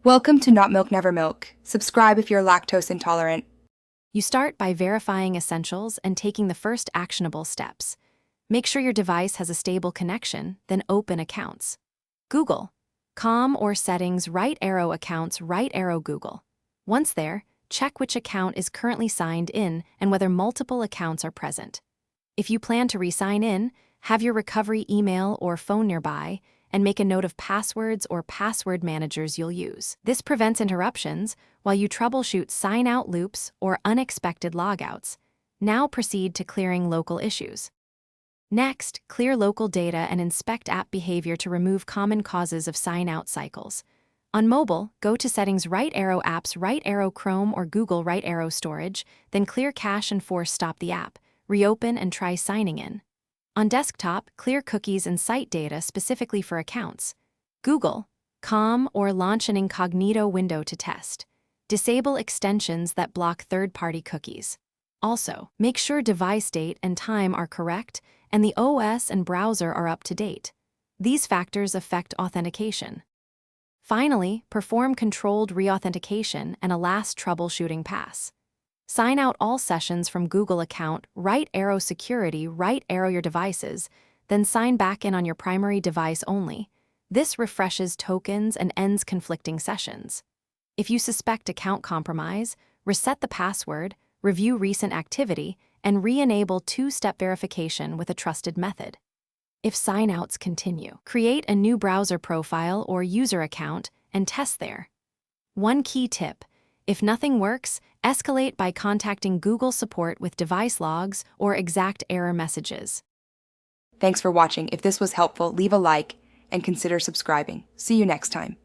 Welcome to Not Milk Never Milk. Subscribe if you're lactose intolerant. You start by verifying essentials and taking the first actionable steps. Make sure your device has a stable connection, then open accounts. Google. Com or settings, right arrow accounts, right arrow Google. Once there, check which account is currently signed in and whether multiple accounts are present. If you plan to re-sign in, have your recovery email or phone nearby, and make a note of passwords or password managers you'll use. This prevents interruptions while you troubleshoot sign-out loops or unexpected logouts. Now proceed to clearing local issues. Next, clear local data and inspect app behavior to remove common causes of sign-out cycles. On mobile, go to Settings, right arrow Apps, right arrow Chrome or Google, right arrow Storage, then clear cache and force stop the app. Reopen and try signing in. On desktop, clear cookies and site data specifically for accounts. Google, Com or launch an incognito window to test. Disable extensions that block third-party cookies. Also, make sure device date and time are correct and the OS and browser are up to date. These factors affect authentication. Finally, perform controlled reauthentication and a last troubleshooting pass. Sign out all sessions from Google account, right arrow security, right arrow your devices, then sign back in on your primary device only. This refreshes tokens and ends conflicting sessions. If you suspect account compromise, reset the password, review recent activity, and re-enable two-step verification with a trusted method. If sign-outs continue, create a new browser profile or user account and test there. One key tip: if nothing works, escalate by contacting Google support with device logs or exact error messages. Thanks for watching. If this was helpful, leave a like and consider subscribing. See you next time.